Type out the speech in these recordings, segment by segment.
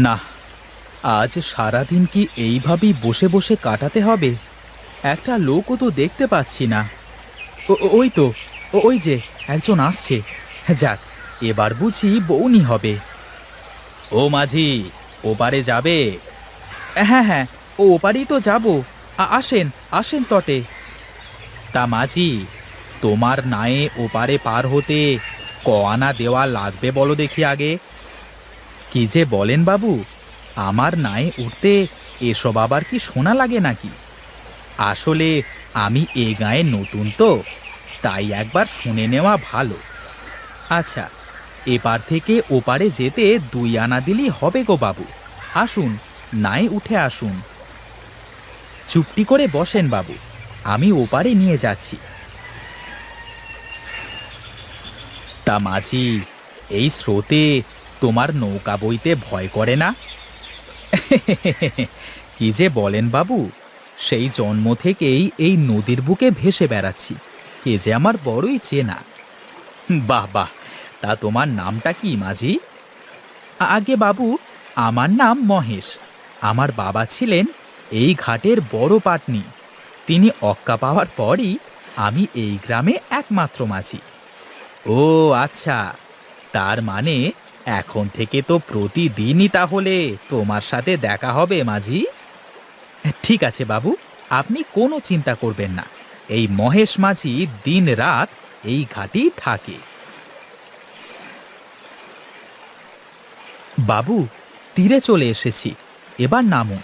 না, আজ সারাদিন কি এইভাবেই বসে বসে কাটাতে হবে? একটা লোকও তো দেখতে পাচ্ছি না। ওই তো, ওই যে একজন আসছে। যাক, এবার বুঝি বউনি হবে। ও মাঝি, ওপারে যাবে? হ্যাঁ হ্যাঁ, ওপারেই তো যাব। আসেন আসেন তটে। তা মাঝি, তোমার নায়ে ওপারে পার হতে ক আনা দেওয়া লাগবে বলো দেখি আগে। কি যে বলেন বাবু, আমার নায়ে উঠতে এসব আবার কি শোনা লাগে নাকি? আসলে আমি এ গায়ে নতুন তো, তাই একবার শুনে নেওয়া ভালো। আচ্ছা, এপার থেকে ওপারে যেতে 2 আনা দিলেই হবে গো বাবু। আসুন, নায়ে উঠে আসুন। চুপটি করে বসেন বাবু, আমি ওপারে নিয়ে যাচ্ছি। তা মাঝি, এই স্রোতে তোমার নৌকা বইতে ভয় করে না? কি যে বলেন বাবু, সেই জন্ম থেকেই এই নদীর বুকে ভেসে বেড়াচ্ছি। এ যে আমার বড়ই চেনা। বাহ বাহ, তা তোমার নামটা কি মাঝি? আগে বাবু, আমার নাম মহেশ। আমার বাবা ছিলেন এই ঘাটের বড় পাটনি। তিনি অক্কা পাওয়ার পরই আমি এই গ্রামে একমাত্র মাঝি। ও আচ্ছা, তার মানে এখন থেকে তো প্রতিদিনই তাহলে তোমার সাথে দেখা হবে মাঝি। ঠিক আছে বাবু, আপনি কোনো চিন্তা করবেন না। এই মহেশ মাঝি দিন রাত এই ঘাটেই থাকে। বাবু, তীরে চলে এসেছি, এবার নামুন।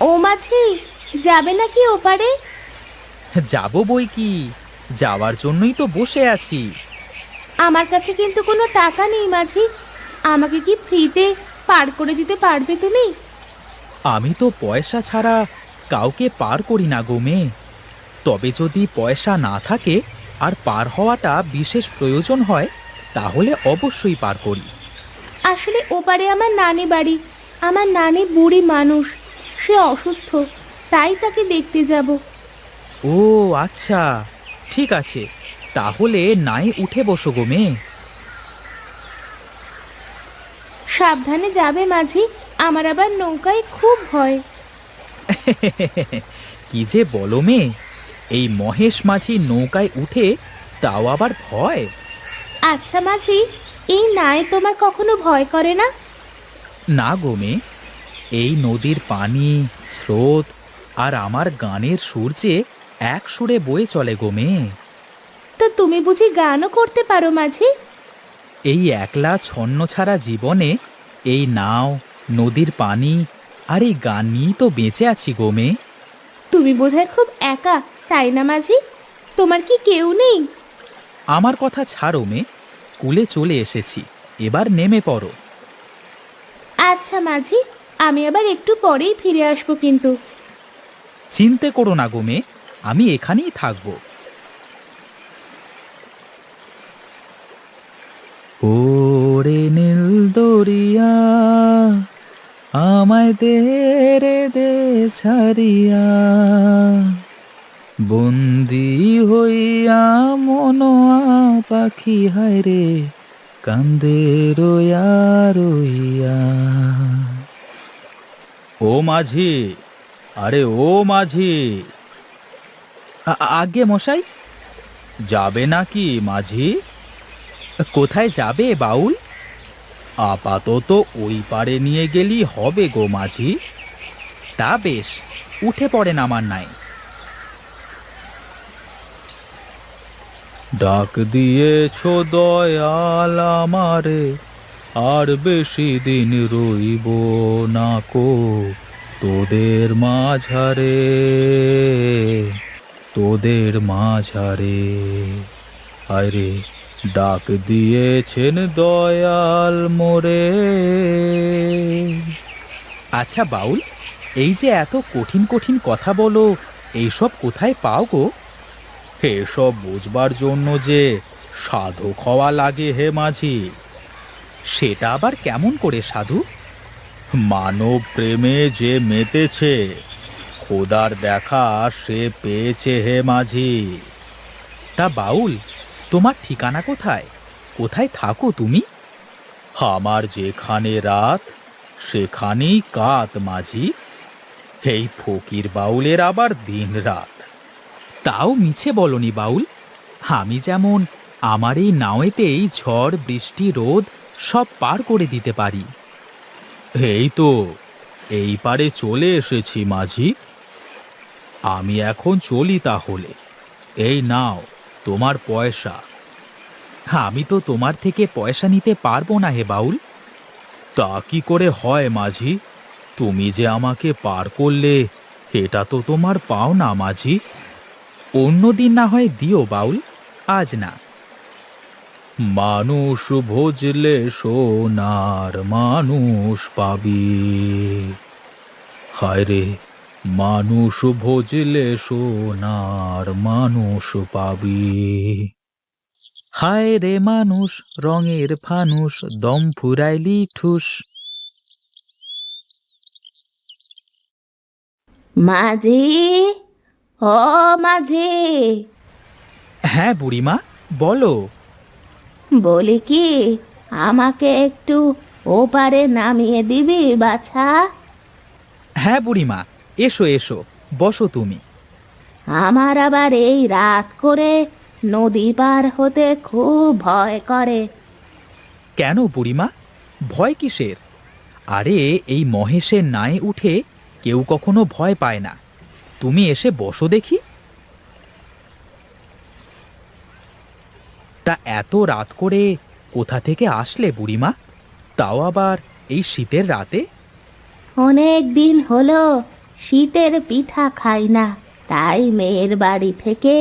ও মাঝি, যাবে নাকি ওপারে? যাব বই কি, যাওয়ার জন্যই তো বসে আছি। আমার কাছে কিন্তু কোনো টাকা নেই মাঝি। আমাকে কি ফ্রিতে পার করে দিতে পারবে তুমি? আমি তো পয়সা ছাড়া কাউকে পার করি না গো মেয়ে। তবে যদি পয়সা না থাকে আর পার হওয়াটা বিশেষ প্রয়োজন হয়, তাহলে অবশ্যই পার করি। আসলে ওপারে আমার নানি বাড়ি। আমার নানি বুড়ি মানুষ, সে অসুস্থ, তাই তাকে দেখতে যাব। ও আচ্ছা, ঠিক আছে, তাহলে নাই উঠে বসো গো মেয়ে। সাবধানে যাবে মাঝি, আমার আবার নৌকায় খুব ভয়। কি যে বলো মেয়ে, এই মহেশ মাঝি নৌকায় উঠে তাও আবার ভয়? আচ্ছা মাঝি, এই নায় তোমার কখনো ভয় করে না? না গো মেয়ে, এই নদীর পানি, স্রোত আর আমার গানের সুর যে এক সুরে বয়ে চলে গো মেয়ে। তো তুমি বুঝি গানও করতে পারো মাঝি? এই একলা ছন্ন ছাড়া জীবনে এই নাও, নদীর পানি আর এই গান নিয়েই তো বেঁচে আছি গো মেয়ে। তুমি বোধহয় খুব একা, তাই না মাঝি? তোমার কি কেউ নেই? আমার কথা ছাড়ো মেয়ে, কুলে চলে এসেছি, এবার নেমে পড়ো। আচ্ছা মাঝি, আমি আবার একটু পরেই ফিরে আসবো কিন্তু। চিন্তে করো না গো মেয়ে, আমি এখানেই থাকবো। ওরে নীল দরিয়া, আমায় দে রে দে ছাড়িয়া, বন্দি হইয়া মনোয়া পাখি হায় রে, কান্দে রইয়া রইয়া। ও মাঝি, আরে ও মাঝি। আগে মশাই, যাবে নাকি মাঝি? কোথায় যাবে বাউল? আপাতত ওই পারে নিয়ে গেলি হবে গো মাঝি। তা বেশ, উঠে পড়েন আমার নাই। ডাক দিয়েছ দয়াল আমারে, আর বেশি দিন রইব না কো তোদের মাঝারে, তোদের মাঝারে। আরে ডাক দিয়েছেন দয়াল মোরে। আচ্ছা বাউল, এই যে এত কঠিন কঠিন কথা বলো, এইসব কোথায় পাও গো? এসব বুঝবার জন্য যে সাধক হওয়া লাগে হে মাঝি। সেটা আবার কেমন করে সাধু? মানব প্রেমে যে মেতেছে, খোদার দেখা সে পেয়েছে হে মাঝি। তা বাউল, তোমার ঠিকানা কোথায়? কোথায় থাকো তুমি? আমার যেখানে রাত সেখানেই কাত মাঝি। এই ফকির বাউলের আবার দিন রাত। তাও মিছে বলনি বাউল। আমি যেমন আমার এই নাওয়েতেই ঝড় বৃষ্টি রোদ সব পার করে দিতে পারি। এই তো এই পারে চলে এসেছি মাঝি। আমি এখন চলি তাহলে। এই নাও তোমার পয়সা। আমি তো তোমার থেকে পয়সা নিতে পারবো না হে বাউল। তা কি করে হয় মাঝি? তুমি যে আমাকে পার করলে, এটা তো তোমার পাওনা মাঝি। অন্যদিন না হয় দিও বাউল, আজ না। মানুষ ভজলে সোনার মানুষ পাবি। হায় রে, মানুষ ভজলে সোনার মানুষ পাবি। হায় রে মানুষ, রঙের ফানুষ, দম ফুরাইলি ঠুস। মাঝি, ও মাঝি, হ্যাঁ বুড়িমা, বলো। বলি কি, আমাকে একটু ওপারে নামিয়ে দিবি বাছা? হ্যাঁ বুড়িমা, এসো এসো, বসো তুমি। আমার আবার এই রাত করে নদী পার হতে খুব ভয় করে। কেন বুড়িমা, ভয় কিসের? আরে, এই মহেশের নায়ে উঠে কেউ কখনো ভয় পায় না। তুমি এসে বসো দেখি। তা এত রাত করে কোথা থেকে আসলে বুড়িমা? তাও আবার এই শীতের রাতে? অনেক দিন হলো শীতের পিঠা খাই না, তাই মেয়ের বাড়ি থেকে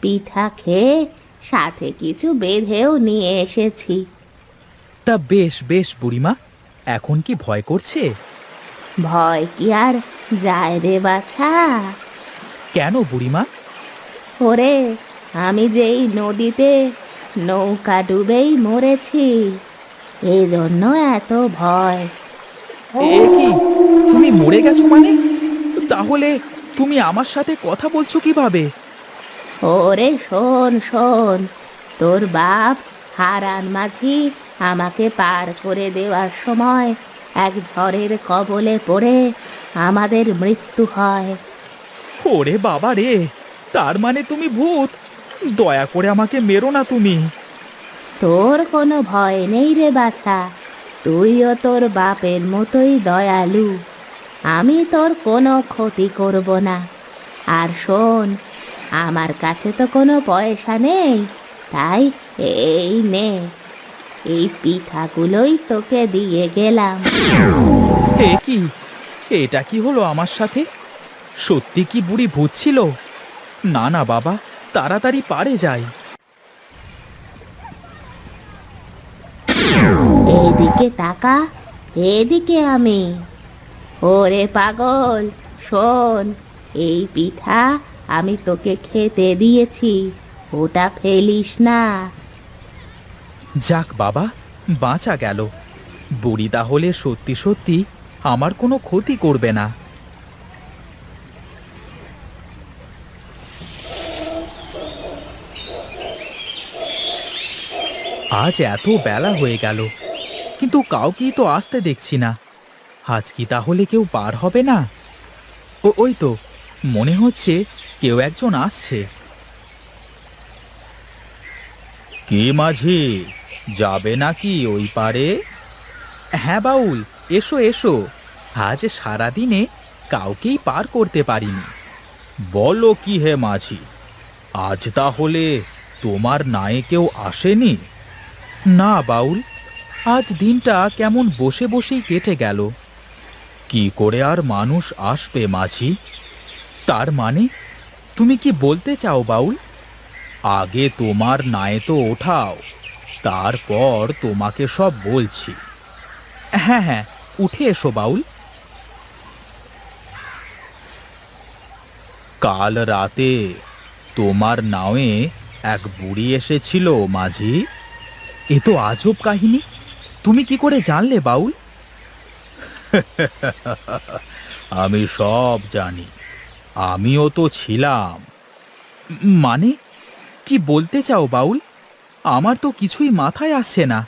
পিঠা খেয়ে সাথে কিছু বেঁধেও নিয়ে এসেছি। তা বেশ বেশ বুড়িমা, এখন কি ভয় করছে? ভয় কি আর যায় রে বাছা? কেন বুড়িমা? ওরে, আমি যেই নদীতে নৌকা ডুবেই মরেছি, এজন্য এত ভয়। এ কি, তুমি মরে গেছো মানে? তাহলে তুমি আমার সাথে কথা বলছো কিভাবে? ওরে শোন শোন, তোর বাপ হারান মাঝি আমাকে পার করে দেওয়ার সময় এক ঝড়ের কবলে পড়ে আমাদের মৃত্যু হয়। ওরে বাবা রে, তার মানে তুমি ভূত? দয়া করে আমাকে মেরো না তুমি। তোর কোনো ভয় নেই রে বাছা, তুইও তোর বাপের মতোই দয়ালু। আমি তোর কোনো ক্ষতি করব না। আর শোন, আমার কাছে তো কোনো পয়সা নেই, তাই এই নে, এই পিঠাগুলোই তোকে দিয়ে গেলাম। এ কি, এটা কি হলো আমার সাথে? সত্যি কি বুড়ি ভূত ছিল? না না বাবা, তাড়াতাড়ি পারে যাই। এইদিকে তাকা, এদিকে আমি। ওরে পাগল, শোন, এই পিঠা আমি তোকে খেতে দিয়েছি, ওটা ফেলিস না। যাক বাবা, বাঁচা গেল। বুড়ি তাহলে সত্যি সত্যি আমার কোনো ক্ষতি করবে না। আজ এত বেলা হয়ে গেল, কিন্তু কাউকেই তো আসতে দেখছি না। আজ কি তাহলে কেউ পার হবে না? ওই তো, মনে হচ্ছে কেউ একজন আসছে। কি মাঝি, যাবে নাকি ওই পারে? হ্যাঁ বাউল, এসো এসো। আজ সারাদিনে কাউকেই পার করতে পারিনি। বলো কি হে মাঝি, আজ তাহলে তোমার নায়ে কেউ আসেনি? না বাউল, আজ দিনটা কেমন বসে বসেই কেটে গেল। কি করে আর মানুষ আসবে মাঝি? তার মানে তুমি কি বলতে চাও বাউল? আগে তোমার নায়ে তো ওঠাও, তারপর তোমাকে সব বলছি। হ্যাঁ হ্যাঁ, উঠে এসো বাউল। কাল রাতে তোমার নাওয়ে এক বুড়ি এসেছিল মাঝি। এ তো আজব কাহিনী, তুমি কি করে জানলে বাউল? আমি সব জানি, আমিও তো ছিলাম। মানে কি বলতে চাও বাউল? আমার তো কিছুই মাথায় আসছে না।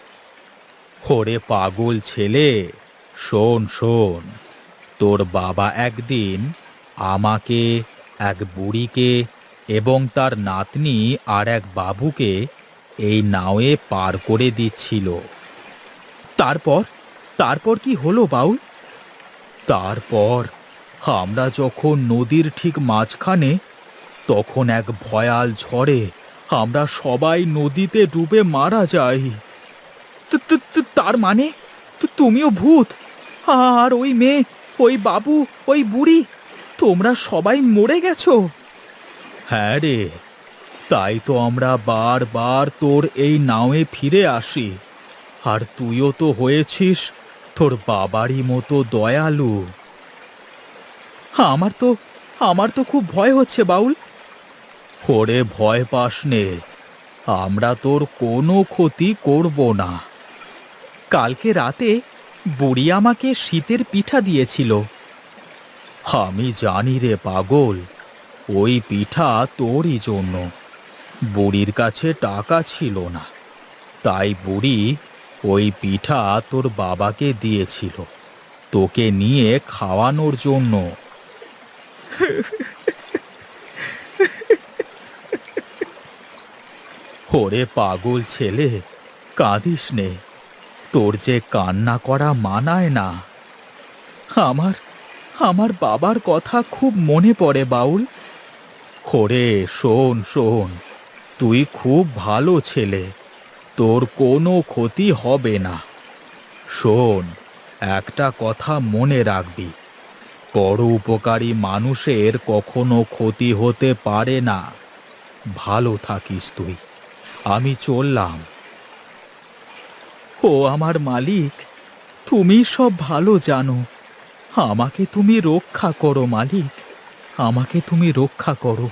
ওরে পাগল ছেলে, শোন শোন, তোর বাবা একদিন আমাকে, এক বুড়িকে এবং তার নাতনি আর এক বাবুকে এই নাওয়ে পার করে দিচ্ছিল। তারপর তারপর কি হলো বাউল? তারপর আমরা যখন নদীর ঠিক মাঝখানে, তখন এক ভয়াল ঝড়ে আমরা সবাই নদীতে ডুবে মারা যাই। তার মানে তুমিও ভূত, আর ওই মেয়ে, ওই বাবু, ওই বুড়ি, তোমরা সবাই মরে গেছো? হ্যাঁ রে, তাই তো আমরা বারবার তোর এই নাওয়ে ফিরে আসি। আর তুইও তো হয়েছিস তোর বাবারই মতো দয়ালু। আমার তো খুব ভয় হচ্ছে বাউল। ওরে ভয় পাস নে, আমরা তোর কোনো ক্ষতি করব না। কালকে রাতে বুড়ি আমাকে শীতের পিঠা দিয়েছিল। আমি জানি রে পাগল, ওই পিঠা তোরই জন্য। বুড়ির কাছে টাকা ছিল না, তাই বুড়ি ওই পিঠা তোর বাবাকে দিয়েছিল তোকে নিয়ে খাওয়ানোর জন্য। ওরে পাগল ছেলে, কাঁদিস নে, তোর যে কান্না করা মানায় না। আমার আমার বাবার কথা খুব মনে পড়ে বাউল। ওরে শোন শোন, তুই খুব ভালো ছেলে, তোর কোনো ক্ষতি হবে না। শোন, একটা কথা মনে রাখবি, পর উপকারী মানুষের কখনো ক্ষতি হতে পারে না। ভালো থাকিস তুই, আমি চললাম। ও আমার মালিক, তুমি সব ভালো জানো, আমাকে তুমি রক্ষা করো মালিক, আমাকে তুমি রক্ষা করো।